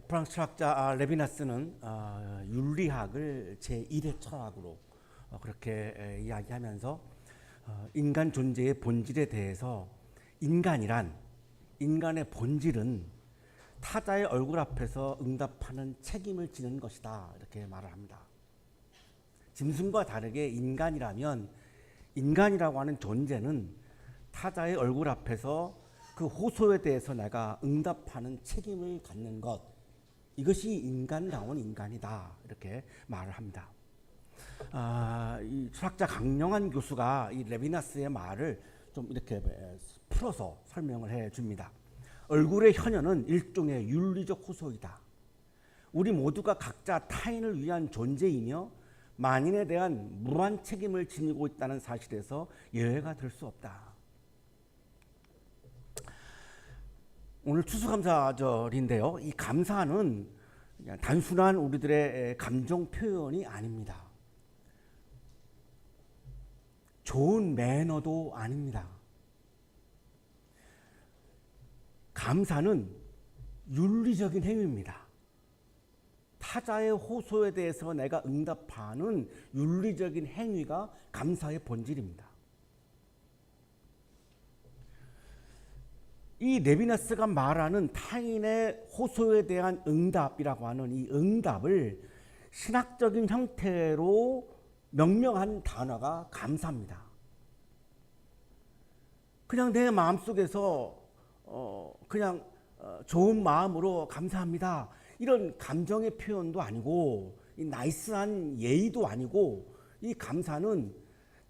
프랑스 철학자 레비나스는 윤리학을 제1의 철학으로 그렇게 이야기하면서 인간 존재의 본질에 대해서 인간의 본질은 타자의 얼굴 앞에서 응답하는 책임을 지는 것이다, 이렇게 말을 합니다. 짐승과 다르게 인간이라고 하는 존재는 타자의 얼굴 앞에서 그 호소에 대해서 내가 응답하는 책임을 갖는 것, 이것이 인간다운 인간이다, 이렇게 말을 합니다. 이 철학자 강영한 교수가 이 레비나스의 말을 좀 이렇게 풀어서 설명을 해 줍니다. 얼굴의 현현은 일종의 윤리적 호소이다. 우리 모두가 각자 타인을 위한 존재이며 만인에 대한 무한 책임을 지니고 있다는 사실에서 예외가 될 수 없다. 오늘 추수감사절인데요. 이 감사는 그냥 단순한 우리들의 감정 표현이 아닙니다. 좋은 매너도 아닙니다. 감사는 윤리적인 행위입니다. 타자의 호소에 대해서 내가 응답하는 윤리적인 행위가 감사의 본질입니다. 이 레비나스가 말하는 타인의 호소에 대한 응답이라고 하는 이 응답을 신학적인 형태로 명명한 단어가 감사입니다. 그냥 내 마음속에서 그냥 좋은 마음으로 감사합니다, 이런 감정의 표현도 아니고 이 나이스한 예의도 아니고, 이 감사는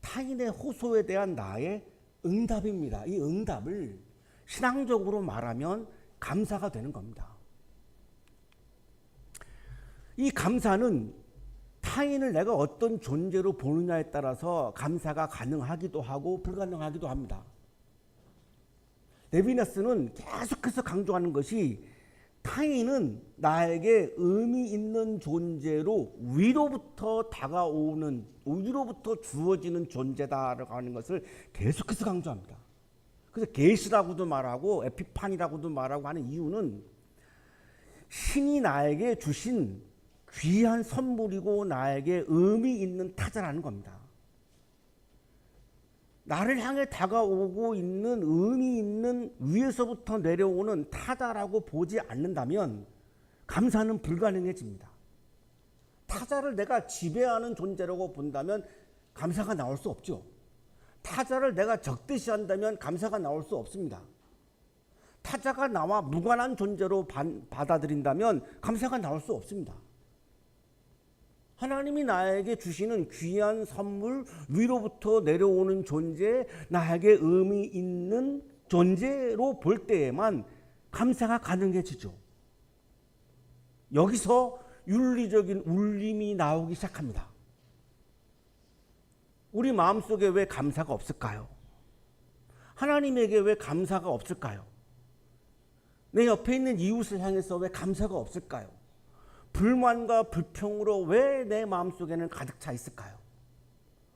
타인의 호소에 대한 나의 응답입니다. 이 응답을 신앙적으로 말하면 감사가 되는 겁니다. 이 감사는 타인을 내가 어떤 존재로 보느냐에 따라서 감사가 가능하기도 하고 불가능하기도 합니다. 레비나스는 계속해서 강조하는 것이 타인은 나에게 의미 있는 존재로 위로부터 주어지는 존재다라고 하는 것을 계속해서 강조합니다. 그래서 게시라고도 말하고 에피판이라고도 말하고 하는 이유는 신이 나에게 주신 귀한 선물이고 나에게 의미 있는 타자라는 겁니다. 나를 향해 다가오고 있는 의미 있는 위에서부터 내려오는 타자라고 보지 않는다면 감사는 불가능해집니다. 타자를 내가 지배하는 존재라고 본다면 감사가 나올 수 없죠. 타자를 내가 적대시한다면 감사가 나올 수 없습니다. 타자가 나와 무관한 존재로 받아들인다면 감사가 나올 수 없습니다. 하나님이 나에게 주시는 귀한 선물, 위로부터 내려오는 존재, 나에게 의미 있는 존재로 볼 때에만 감사가 가능해지죠. 여기서 윤리적인 울림이 나오기 시작합니다. 우리 마음속에 왜 감사가 없을까요? 하나님에게 왜 감사가 없을까요? 내 옆에 있는 이웃을 향해서 왜 감사가 없을까요? 불만과 불평으로 왜 내 마음속에는 가득 차 있을까요?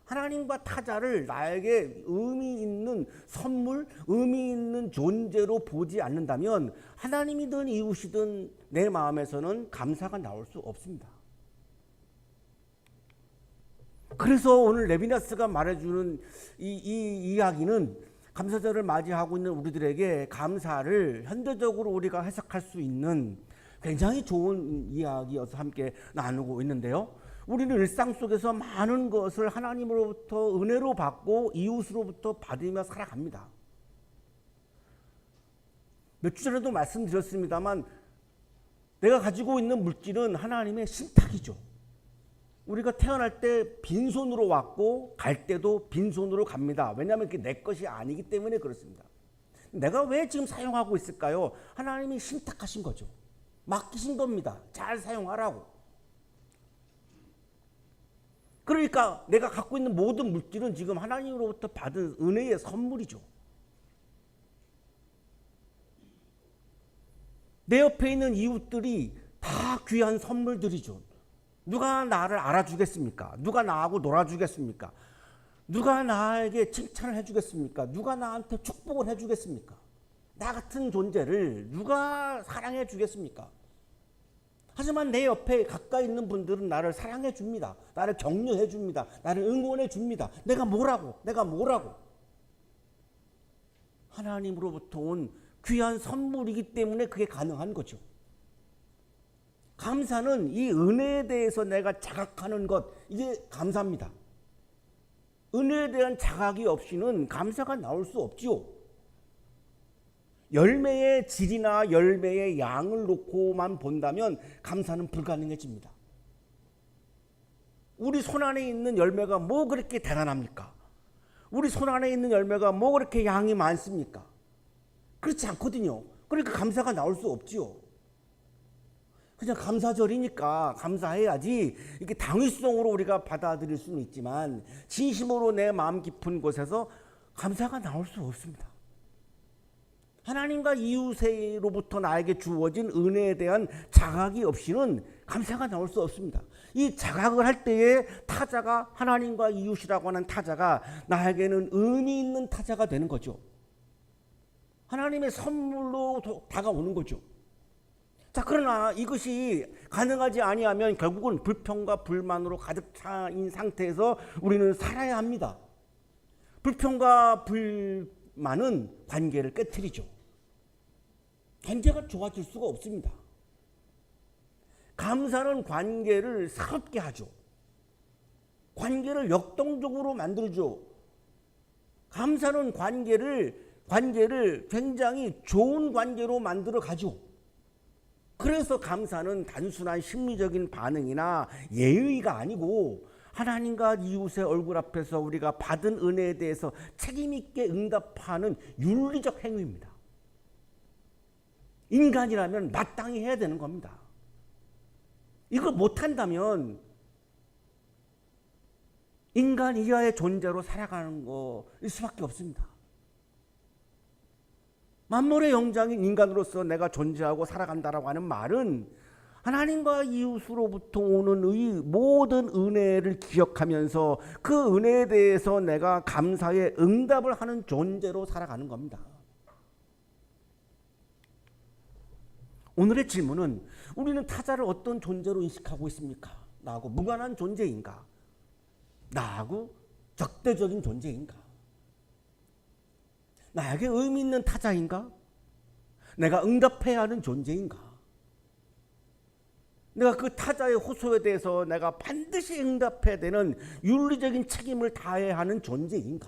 하나님과 타자를 나에게 의미 있는 선물, 의미 있는 존재로 보지 않는다면 하나님이든 이웃이든 내 마음에서는 감사가 나올 수 없습니다. 그래서 오늘 레비나스가 말해주는 이 이야기는 감사절을 맞이하고 있는 우리들에게 감사를 현대적으로 우리가 해석할 수 있는 굉장히 좋은 이야기여서 함께 나누고 있는데요. 우리는 일상 속에서 많은 것을 하나님으로부터 은혜로 받고 이웃으로부터 받으며 살아갑니다. 몇 주 전에도 말씀드렸습니다만 내가 가지고 있는 물질은 하나님의 신탁이죠. 우리가 태어날 때 빈손으로 왔고 갈 때도 빈손으로 갑니다. 왜냐하면 그게 내 것이 아니기 때문에 그렇습니다. 내가 왜 지금 사용하고 있을까요? 하나님이 신탁하신 거죠. 맡기신 겁니다. 잘 사용하라고. 그러니까 내가 갖고 있는 모든 물질은 지금 하나님으로부터 받은 은혜의 선물이죠. 내 옆에 있는 이웃들이 다 귀한 선물들이죠. 누가 나를 알아주겠습니까? 누가 나하고 놀아주겠습니까? 누가 나에게 칭찬을 해주겠습니까? 누가 나한테 축복을 해주겠습니까? 나 같은 존재를 누가 사랑해 주겠습니까? 하지만 내 옆에 가까이 있는 분들은 나를 사랑해 줍니다. 나를 격려해 줍니다. 나를 응원해 줍니다. 내가 뭐라고? 하나님으로부터 온 귀한 선물이기 때문에 그게 가능한 거죠. 감사는 이 은혜에 대해서 내가 자각하는 것, 이게 감사입니다. 은혜에 대한 자각이 없이는 감사가 나올 수 없지요. 열매의 질이나 열매의 양을 놓고만 본다면 감사는 불가능해집니다. 우리 손 안에 있는 열매가 뭐 그렇게 대단합니까? 우리 손 안에 있는 열매가 뭐 그렇게 양이 많습니까? 그렇지 않거든요. 그러니까 감사가 나올 수 없지요. 그냥 감사절이니까 감사해야지 이렇게 당위성으로 우리가 받아들일 수는 있지만 진심으로 내 마음 깊은 곳에서 감사가 나올 수 없습니다. 하나님과 이웃으로부터 나에게 주어진 은혜에 대한 자각이 없이는 감사가 나올 수 없습니다. 이 자각을 할 때에 타자가 하나님과 이웃이라고 하는 타자가 나에게는 의미 있는 타자가 되는 거죠. 하나님의 선물로 다가오는 거죠. 자, 그러나 이것이 가능하지 아니하면 결국은 불평과 불만으로 가득 차인 상태에서 우리는 살아야 합니다. 불평과 불만은 관계를 깨트리죠. 관계가 좋아질 수가 없습니다. 감사는 관계를 새롭게 하죠. 관계를 역동적으로 만들죠. 감사는 관계를 굉장히 좋은 관계로 만들어 가죠. 그래서 감사는 단순한 심리적인 반응이나 예의가 아니고 하나님과 이웃의 얼굴 앞에서 우리가 받은 은혜에 대해서 책임 있게 응답하는 윤리적 행위입니다. 인간이라면 마땅히 해야 되는 겁니다. 이걸 못한다면 인간 이하의 존재로 살아가는 것일 수밖에 없습니다. 만물의 영장인 인간으로서 내가 존재하고 살아간다라고 하는 말은 하나님과 이웃으로부터 오는 이 모든 은혜를 기억하면서 그 은혜에 대해서 내가 감사의 응답을 하는 존재로 살아가는 겁니다. 오늘의 질문은 우리는 타자를 어떤 존재로 인식하고 있습니까? 나하고 무관한 존재인가? 나하고 적대적인 존재인가? 나에게 의미 있는 타자인가? 내가 응답해야 하는 존재인가? 내가 그 타자의 호소에 대해서 내가 반드시 응답해야 되는 윤리적인 책임을 다해야 하는 존재인가?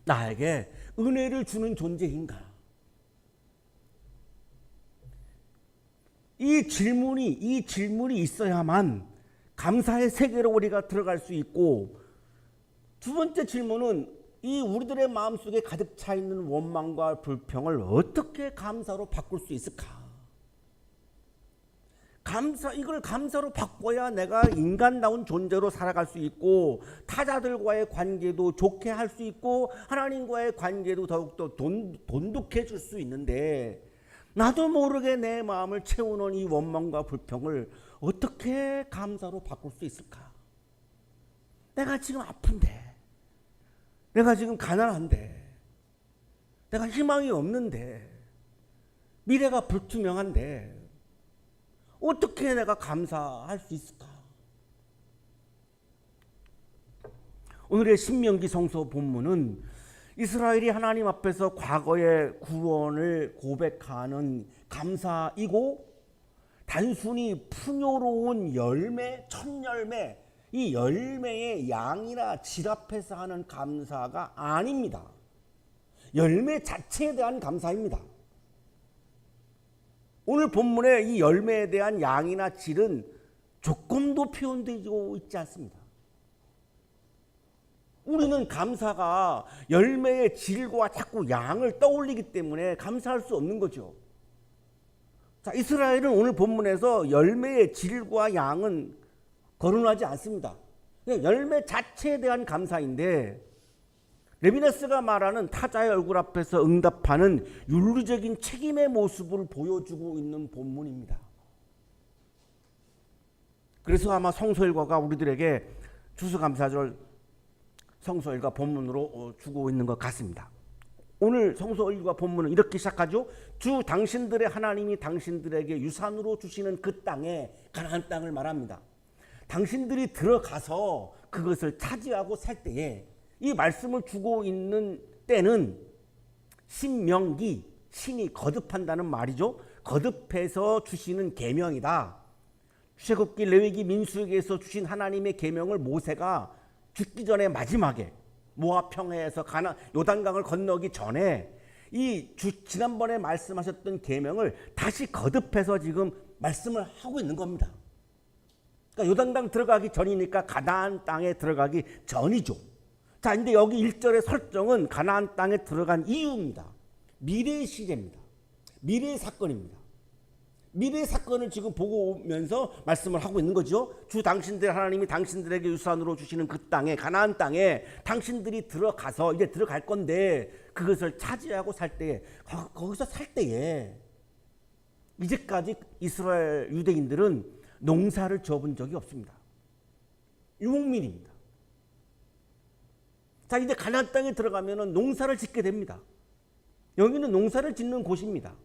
나에게 은혜를 주는 존재인가? 이 질문이 있어야만 감사의 세계로 우리가 들어갈 수 있고, 두 번째 질문은 이 우리들의 마음속에 가득 차 있는 원망과 불평을 어떻게 감사로 바꿀 수 있을까? 이걸 감사로 바꿔야 내가 인간다운 존재로 살아갈 수 있고, 타자들과의 관계도 좋게 할 수 있고, 하나님과의 관계도 더욱더 돈독해질 수 있는데, 나도 모르게 내 마음을 채우는 이 원망과 불평을 어떻게 감사로 바꿀 수 있을까? 내가 지금 아픈데, 내가 지금 가난한데, 내가 희망이 없는데, 미래가 불투명한데 어떻게 내가 감사할 수 있을까? 오늘의 신명기 성서 본문은 이스라엘이 하나님 앞에서 과거의 구원을 고백하는 감사이고, 단순히 풍요로운 열매, 첫 열매, 이 열매의 양이나 질 앞에서 하는 감사가 아닙니다. 열매 자체에 대한 감사입니다. 오늘 본문의 이 열매에 대한 양이나 질은 조금도 표현되고 있지 않습니다. 우리는 감사가 열매의 질과 자꾸 양을 떠올리기 때문에 감사할 수 없는 거죠. 자, 이스라엘은 오늘 본문에서 열매의 질과 양은 거론하지 않습니다. 열매 자체에 대한 감사인데, 레비네스가 말하는 타자의 얼굴 앞에서 응답하는 윤리적인 책임의 모습을 보여주고 있는 본문입니다. 그래서 아마 성서일과가 우리들에게 추수감사절 성서일과 본문으로 주고 있는 것 같습니다. 오늘 성서 일과 본문은 이렇게 시작하죠. 주 당신들의 하나님이 당신들에게 유산으로 주시는 그 땅에, 가나안 땅을 말합니다. 당신들이 들어가서 그것을 차지하고 살 때에, 이 말씀을 주고 있는 때는 신명기, 신이 거듭한다는 말이죠. 거듭해서 주시는 계명이다. 출애굽기, 레위기, 민수기에서 주신 하나님의 계명을 모세가 죽기 전에 마지막에 모압 평야에서 요단강을 건너기 전에 지난번에 말씀하셨던 계명을 다시 거듭해서 지금 말씀을 하고 있는 겁니다. 그러니까 요단강 들어가기 전이니까 가나안 땅에 들어가기 전이죠. 자, 근데 여기 1절의 설정은 가나안 땅에 들어간 이유입니다. 미래의 시제입니다. 미래의 사건입니다. 미래의 사건을 지금 보고 오면서 말씀을 하고 있는 거죠. 주 당신들 하나님이 당신들에게 유산으로 주시는 그 땅에, 가나안 땅에 당신들이 들어가서 이제 들어갈 건데, 그것을 차지하고 살 때에, 거기서 살 때에 이제까지 이스라엘 유대인들은 농사를 지어본 적이 없습니다. 유목민입니다. 자, 이제 가나안 땅에 들어가면 농사를 짓게 됩니다. 여기는 농사를 짓는 곳입니다.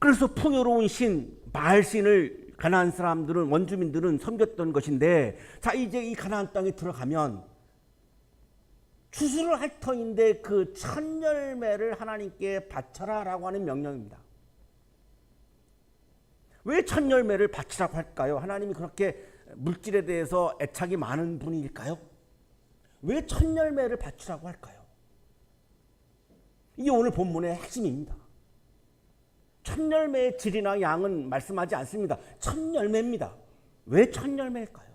그래서 풍요로운 신, 바알신을 가나안 사람들은, 원주민들은 섬겼던 것인데, 자, 이제 이 가나안 땅에 들어가면 추수를 할 터인데 그 첫 열매를 하나님께 바쳐라라고 하는 명령입니다. 왜 첫 열매를 바치라고 할까요? 하나님이 그렇게 물질에 대해서 애착이 많은 분일까요? 왜 첫 열매를 바치라고 할까요? 이게 오늘 본문의 핵심입니다. 첫 열매의 질이나 양은 말씀하지 않습니다. 첫 열매입니다. 왜 첫 열매일까요?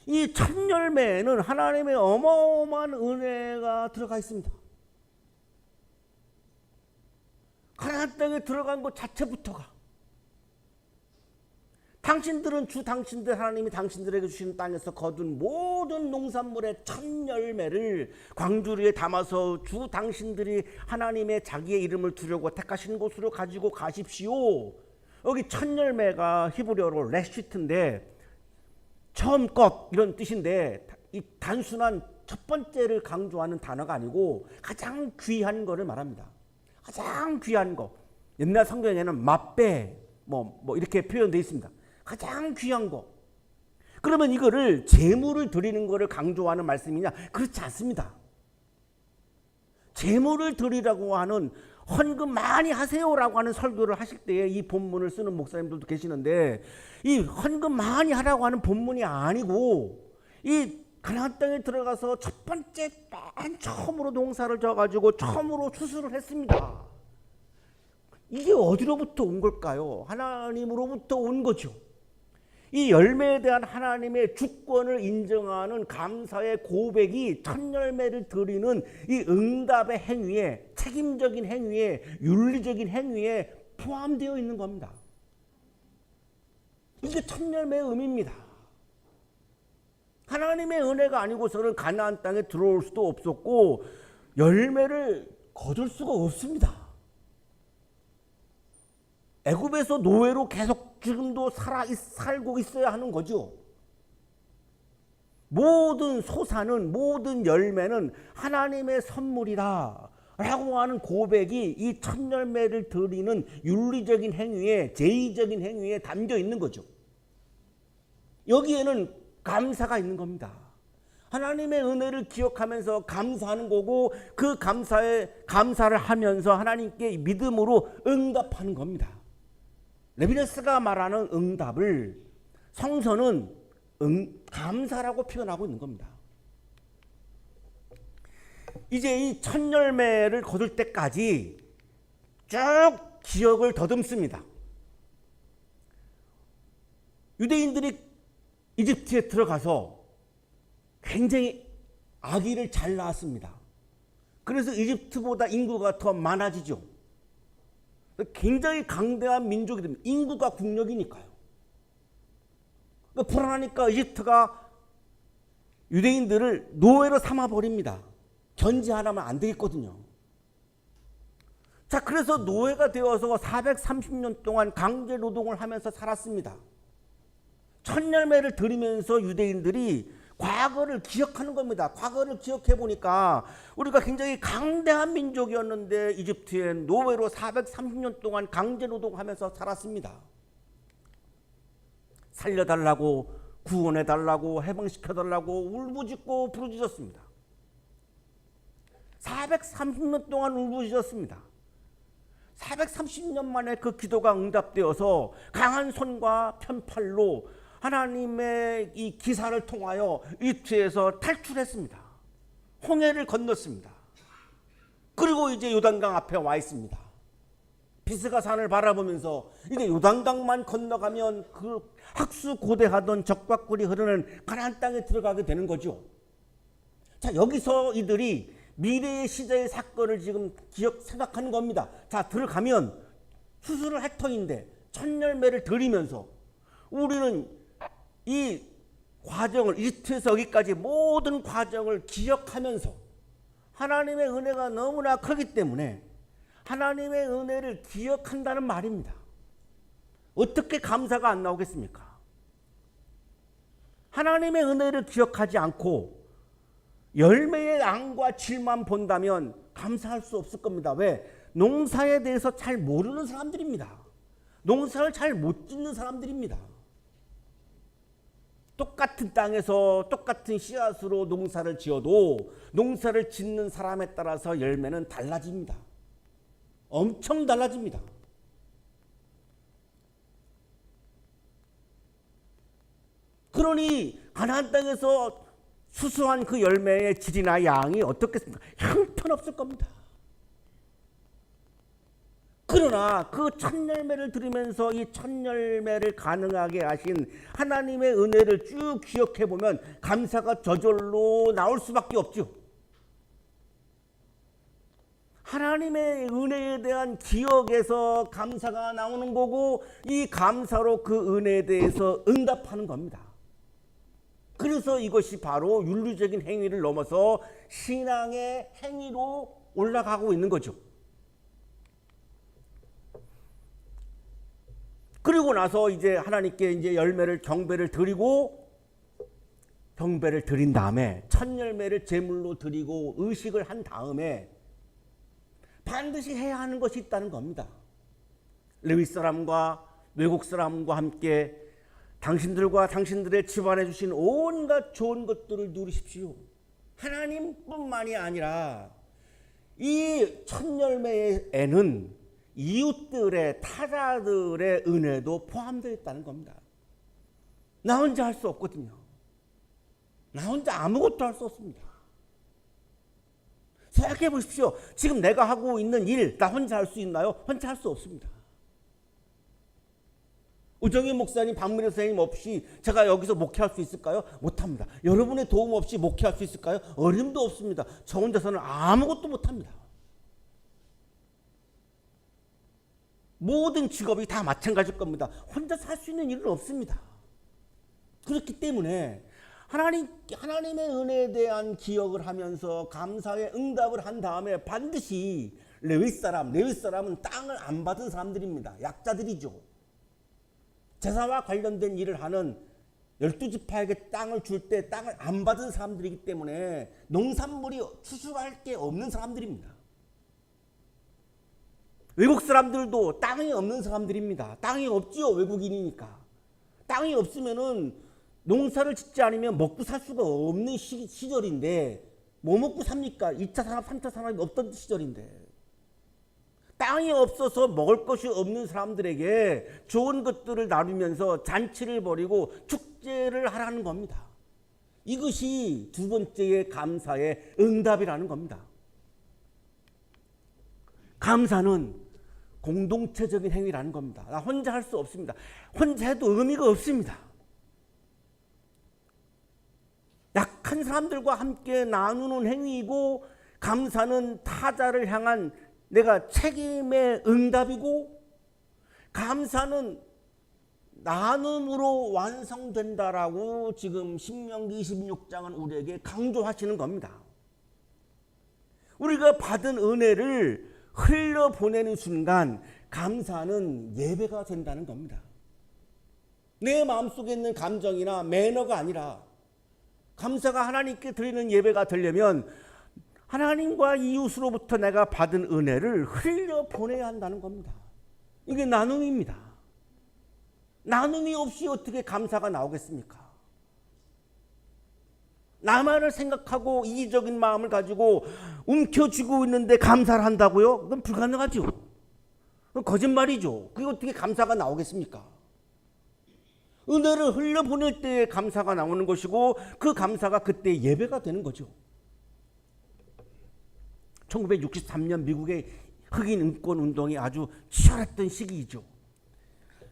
이 첫 열매에는 하나님의 어마어마한 은혜가 들어가 있습니다. 가나안 땅에 들어간 것 자체부터가, 당신들은 주 당신들 하나님이 당신들에게 주시는 땅에서 거둔 모든 농산물의 첫 열매를 광주리에 담아서 주 당신들이 하나님의 자기의 이름을 두려고 택하신 곳으로 가지고 가십시오. 여기 첫 열매가 히브리어로 레시트인데, 처음 것 이런 뜻인데, 이 단순한 첫 번째를 강조하는 단어가 아니고 가장 귀한 거를 말합니다. 가장 귀한 거. 옛날 성경에는 맛배 뭐 이렇게 표현되어 있습니다. 가장 귀한 거. 그러면 이거를 제물을 드리는 거를 강조하는 말씀이냐? 그렇지 않습니다. 제물을 드리라고 하는, 헌금 많이 하세요라고 하는 설교를 하실 때에 이 본문을 쓰는 목사님들도 계시는데, 이 헌금 많이 하라고 하는 본문이 아니고, 이 가나안 땅에 들어가서 첫 번째 맨 처음으로 농사를 져가지고 처음으로 추수를 했습니다. 이게 어디로부터 온 걸까요? 하나님으로부터 온 거죠. 이 열매에 대한 하나님의 주권을 인정하는 감사의 고백이 첫 열매를 드리는 이 응답의 행위에, 책임적인 행위에, 윤리적인 행위에 포함되어 있는 겁니다. 이게 첫 열매의 의미입니다. 하나님의 은혜가 아니고서는 가나안 땅에 들어올 수도 없었고 열매를 거둘 수가 없습니다. 애굽에서 노예로 계속 지금도 살고 있어야 하는 거죠. 모든 소사는, 모든 열매는 하나님의 선물이다 라고 하는 고백이 이 첫 열매를 드리는 윤리적인 행위에, 제의적인 행위에 담겨 있는 거죠. 여기에는 감사가 있는 겁니다. 하나님의 은혜를 기억하면서 감사하는 거고, 그 감사를 하면서 하나님께 믿음으로 응답하는 겁니다. 레비네스가 말하는 응답을 성서는 감사라고 표현하고 있는 겁니다. 이제 이 첫 열매를 거둘 때까지 쭉 기억을 더듬습니다. 유대인들이 이집트에 들어가서 굉장히 아기를 잘 낳았습니다. 그래서 이집트보다 인구가 더 많아지죠. 굉장히 강대한 민족이 됩니다. 인구가 국력이니까요. 불안하니까 이집트가 유대인들을 노예로 삼아버립니다. 견제 하나면 안 되겠거든요. 자, 그래서 노예가 되어서 430년 동안 강제 노동을 하면서 살았습니다. 첫 열매를 드리면서 유대인들이 과거를 기억하는 겁니다. 과거를 기억해 보니까 우리가 굉장히 강대한 민족이었는데 이집트에 노예로 430년 동안 강제노동하면서 살았습니다. 살려달라고, 구원해달라고, 해방시켜달라고 울부짖고 부르짖었습니다. 430년 동안 울부짖었습니다. 430년 만에 그 기도가 응답되어서 강한 손과 편팔로 하나님의 이 기사를 통하여 이집트에서 탈출했습니다. 홍해를 건넜습니다. 그리고 이제 요단강 앞에 와 있습니다. 비스가산을 바라보면서 이제 요단강만 건너가면 그 학수고대하던 적과 꿀이 흐르는 가나안 땅에 들어가게 되는 거죠. 자, 여기서 이들이 미래의 시대의 사건을 지금 생각하는 겁니다. 자, 들어가면 수술을 할 터인데 첫 열매를 드리면서 우리는 이 과정을 이집트에서 여기까지 모든 과정을 기억하면서 하나님의 은혜가 너무나 크기 때문에 하나님의 은혜를 기억한다는 말입니다. 어떻게 감사가 안 나오겠습니까? 하나님의 은혜를 기억하지 않고 열매의 양과 질만 본다면 감사할 수 없을 겁니다. 왜? 농사에 대해서 잘 모르는 사람들입니다. 농사를 잘 못 짓는 사람들입니다. 똑같은 땅에서 똑같은 씨앗으로 농사를 지어도 농사를 짓는 사람에 따라서 열매는 달라집니다. 엄청 달라집니다. 그러니 가나안 땅에서 수수한 그 열매의 질이나 양이 어떻겠습니까? 형편없을 겁니다. 그러나 그 첫 열매를 들으면서 이 첫 열매를 가능하게 하신 하나님의 은혜를 쭉 기억해 보면 감사가 저절로 나올 수밖에 없죠. 하나님의 은혜에 대한 기억에서 감사가 나오는 거고 이 감사로 그 은혜에 대해서 응답하는 겁니다. 그래서 이것이 바로 윤리적인 행위를 넘어서 신앙의 행위로 올라가고 있는 거죠. 그리고 나서 이제 하나님께 이제 경배를 드리고 경배를 드린 다음에 첫 열매를 제물로 드리고 의식을 한 다음에 반드시 해야 하는 것이 있다는 겁니다. 레위 사람과 외국 사람과 함께 당신들과 당신들의 집안에 주신 온갖 좋은 것들을 누리십시오. 하나님뿐만이 아니라 이 첫 열매에는 이웃들의 타자들의 은혜도 포함되어 있다는 겁니다. 나 혼자 할 수 없거든요. 나 혼자 아무것도 할 수 없습니다. 생각해 보십시오. 지금 내가 하고 있는 일, 나 혼자 할 수 있나요? 혼자 할 수 없습니다. 우정희 목사님, 박민호 선생님 없이 제가 여기서 목회할 수 있을까요? 못합니다. 여러분의 도움 없이 목회할 수 있을까요? 어림도 없습니다. 저 혼자서는 아무것도 못합니다. 모든 직업이 다 마찬가지일 겁니다. 혼자서 할 수 있는 일은 없습니다. 그렇기 때문에 하나님의 은혜에 대한 기억을 하면서 감사의 응답을 한 다음에 반드시 레위 사람은 땅을 안 받은 사람들입니다. 약자들이죠. 제사와 관련된 일을 하는 12지파에게 땅을 줄 때 땅을 안 받은 사람들이기 때문에 농산물이 추수할 게 없는 사람들입니다. 외국 사람들도 땅이 없는 사람들입니다. 땅이 없지요, 외국인이니까. 땅이 없으면은 농사를 짓지 않으면 먹고 살 수가 없는 시절인데 뭐 먹고 삽니까? 2차 산업, 3차 산업이 없던 시절인데 땅이 없어서 먹을 것이 없는 사람들에게 좋은 것들을 나누면서 잔치를 벌이고 축제를 하라는 겁니다. 이것이 두 번째의 감사의 응답이라는 겁니다. 감사는 공동체적인 행위라는 겁니다. 나 혼자 할 수 없습니다. 혼자 해도 의미가 없습니다. 약한 사람들과 함께 나누는 행위이고 감사는 타자를 향한 내가 책임의 응답이고 감사는 나눔으로 완성된다라고 지금 신명기 26장은 우리에게 강조하시는 겁니다. 우리가 받은 은혜를 흘려보내는 순간 감사는 예배가 된다는 겁니다. 내 마음속에 있는 감정이나 매너가 아니라 감사가 하나님께 드리는 예배가 되려면 하나님과 이웃으로부터 내가 받은 은혜를 흘려보내야 한다는 겁니다. 이게 나눔입니다. 나눔이 없이 어떻게 감사가 나오겠습니까? 나만을 생각하고 이기적인 마음을 가지고 움켜쥐고 있는데 감사를 한다고요? 그건 불가능하죠. 그건 거짓말이죠. 그게 어떻게 감사가 나오겠습니까? 은혜를 흘려보낼 때에 감사가 나오는 것이고 그 감사가 그때 예배가 되는 거죠. 1963년 미국의 흑인 인권 운동이 아주 치열했던 시기이죠.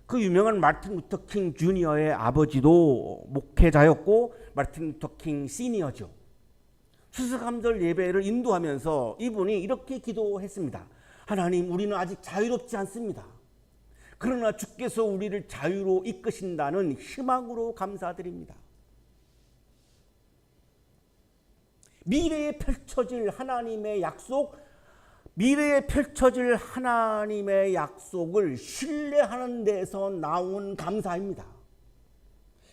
그 유명한 마틴 루터 킹 주니어의 아버지도 목회자였고 마틴 루터 킹 시니어죠. 추수감사절 예배를 인도하면서 이분이 이렇게 기도했습니다. 하나님, 우리는 아직 자유롭지 않습니다. 그러나 주께서 우리를 자유로 이끄신다는 희망으로 감사드립니다. 미래에 펼쳐질 하나님의 약속, 미래에 펼쳐질 하나님의 약속을 신뢰하는 데서 나온 감사입니다.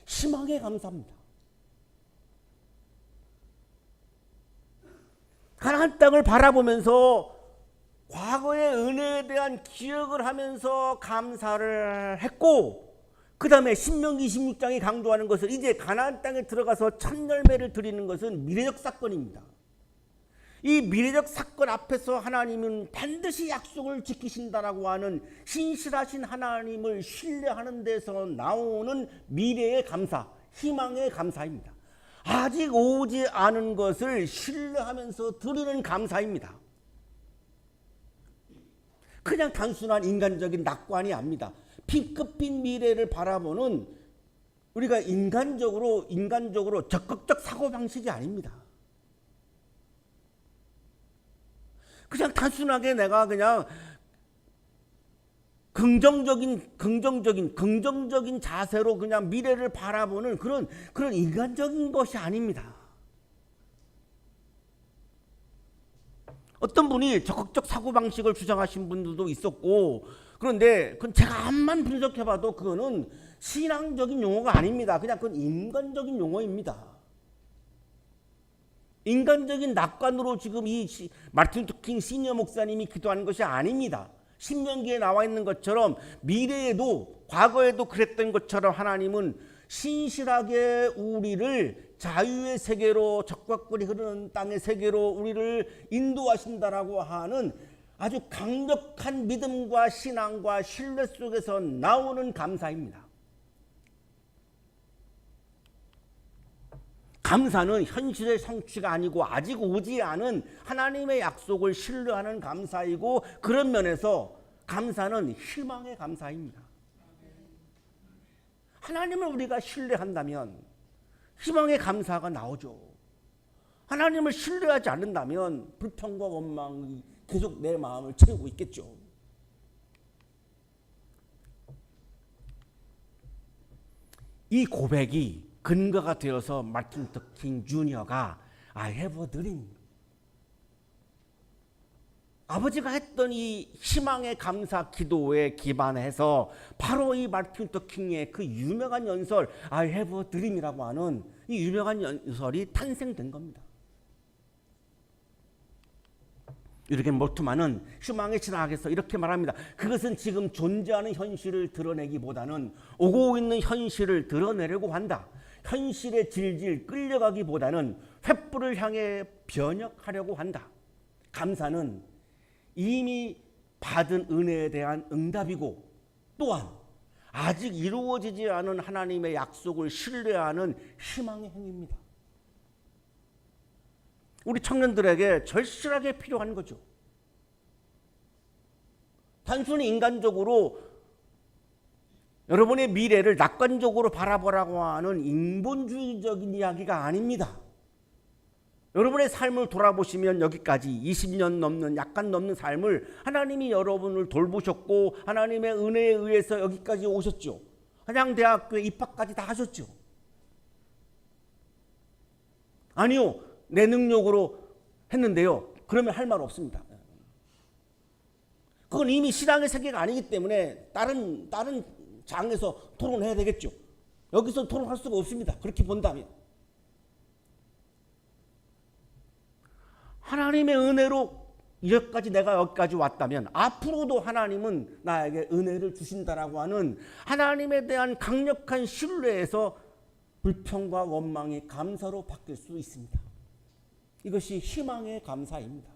희망의 감사입니다. 가나안 땅을 바라보면서 과거의 은혜에 대한 기억을 하면서 감사를 했고, 그 다음에 신명기 26장이 강조하는 것은 이제 가나안 땅에 들어가서 첫 열매를 드리는 것은 미래적 사건입니다. 이 미래적 사건 앞에서 하나님은 반드시 약속을 지키신다라고 하는 신실하신 하나님을 신뢰하는 데서 나오는 미래의 감사, 희망의 감사입니다. 아직 오지 않은 것을 신뢰하면서 드리는 감사입니다. 그냥 단순한 인간적인 낙관이 아닙니다. 핑크빛 미래를 바라보는 우리가 인간적으로 적극적 사고방식이 아닙니다. 그냥 단순하게 내가 그냥 긍정적인 자세로 그냥 미래를 바라보는 그런 인간적인 것이 아닙니다. 어떤 분이 적극적 사고방식을 주장하신 분들도 있었고, 그런데 그건 제가 암만 분석해봐도 그거는 신앙적인 용어가 아닙니다. 그냥 그건 인간적인 용어입니다. 인간적인 낙관으로 지금 이 마틴 루터 킹 시니어 목사님이 기도하는 것이 아닙니다. 신명기에 나와 있는 것처럼 미래에도 과거에도 그랬던 것처럼 하나님은 신실하게 우리를 자유의 세계로, 적과 꿀이 흐르는 땅의 세계로 우리를 인도하신다라고 하는 아주 강력한 믿음과 신앙과 신뢰 속에서 나오는 감사입니다. 감사는 현실의 성취가 아니고 아직 오지 않은 하나님의 약속을 신뢰하는 감사이고, 그런 면에서 감사는 희망의 감사입니다. 하나님을 우리가 신뢰한다면 희망의 감사가 나오죠. 하나님을 신뢰하지 않는다면 불평과 원망이 계속 내 마음을 채우고 있겠죠. 이 고백이 근거가 되어서 마틴 루터 킹 주니어가 I have a dream, 아버지가 했던 이 희망의 감사 기도에 기반해서 바로 이 마틴 루터 킹의 그 유명한 연설 I have a dream이라고 하는 이 유명한 연설이 탄생된 겁니다. 이렇게 몰트만은 슈망의 신학에서 이렇게 말합니다. 그것은 지금 존재하는 현실을 드러내기보다는 오고 있는 현실을 드러내려고 한다. 현실에 질질 끌려가기보다는 횃불을 향해 변혁하려고 한다. 감사는 이미 받은 은혜에 대한 응답이고, 또한 아직 이루어지지 않은 하나님의 약속을 신뢰하는 희망의 행위입니다. 우리 청년들에게 절실하게 필요한 거죠. 단순히 인간적으로 여러분의 미래를 낙관적으로 바라보라고 하는 인본주의적인 이야기가 아닙니다. 여러분의 삶을 돌아보시면 여기까지 20년 넘는, 약간 넘는 삶을 하나님이 여러분을 돌보셨고 하나님의 은혜에 의해서 여기까지 오셨죠. 한양대학교에 입학까지 다 하셨죠. 아니요, 내 능력으로 했는데요. 그러면 할 말 없습니다. 그건 이미 신앙의 세계가 아니기 때문에 다른 장에서 토론해야 되겠죠. 여기서 토론할 수가 없습니다. 그렇게 본다면. 하나님의 은혜로 여기까지 내가 여기까지 왔다면 앞으로도 하나님은 나에게 은혜를 주신다라고 하는 하나님에 대한 강력한 신뢰에서 불평과 원망이 감사로 바뀔 수 있습니다. 이것이 희망의 감사입니다.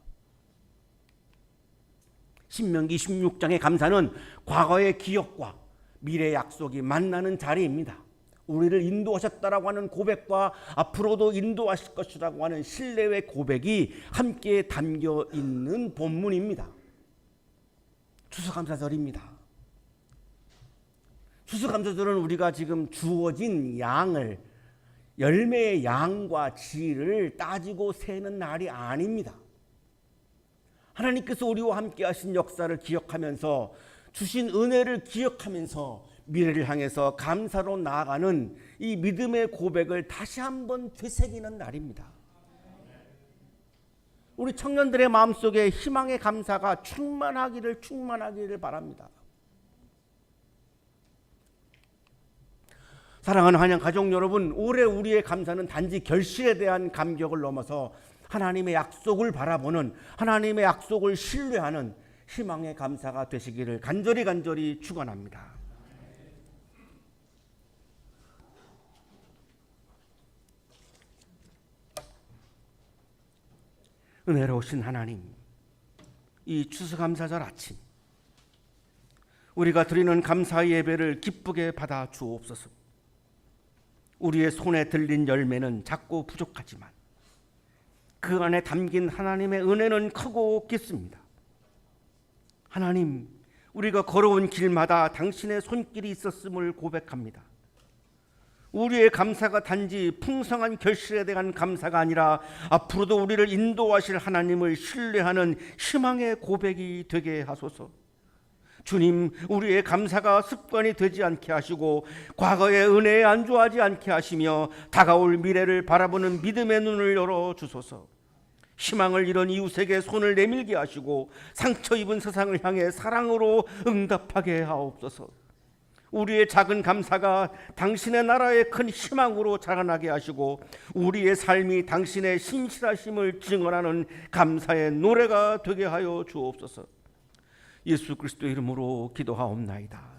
신명기 16장의 감사는 과거의 기억과 미래의 약속이 만나는 자리입니다. 우리를 인도하셨다라고 하는 고백과 앞으로도 인도하실 것이라고 하는 신뢰의 고백이 함께 담겨 있는 본문입니다. 추수감사절입니다. 추수감사절은 우리가 지금 주어진 양을, 열매의 양과 질을 따지고 세는 날이 아닙니다. 하나님께서 우리와 함께 하신 역사를 기억하면서 주신 은혜를 기억하면서 미래를 향해서 감사로 나아가는 이 믿음의 고백을 다시 한번 되새기는 날입니다. 우리 청년들의 마음속에 희망의 감사가 충만하기를 바랍니다. 사랑하는 한양 가족 여러분, 올해 우리의 감사는 단지 결실에 대한 감격을 넘어서 하나님의 약속을 바라보는, 하나님의 약속을 신뢰하는 희망의 감사가 되시기를 간절히 축원합니다. 은혜로우신 하나님, 이 추수감사절 아침 우리가 드리는 감사의 예배를 기쁘게 받아 주옵소서. 우리의 손에 들린 열매는 작고 부족하지만 그 안에 담긴 하나님의 은혜는 크고 깊습니다. 하나님, 우리가 걸어온 길마다 당신의 손길이 있었음을 고백합니다. 우리의 감사가 단지 풍성한 결실에 대한 감사가 아니라 앞으로도 우리를 인도하실 하나님을 신뢰하는 희망의 고백이 되게 하소서. 주님, 우리의 감사가 습관이 되지 않게 하시고 과거의 은혜에 안주하지 않게 하시며 다가올 미래를 바라보는 믿음의 눈을 열어주소서. 희망을 잃은 이웃에게 손을 내밀게 하시고 상처 입은 세상을 향해 사랑으로 응답하게 하옵소서. 우리의 작은 감사가 당신의 나라의 큰 희망으로 자라나게 하시고 우리의 삶이 당신의 신실하심을 증언하는 감사의 노래가 되게 하여 주옵소서. 예수 그리스도의 이름으로 기도하옵나이다.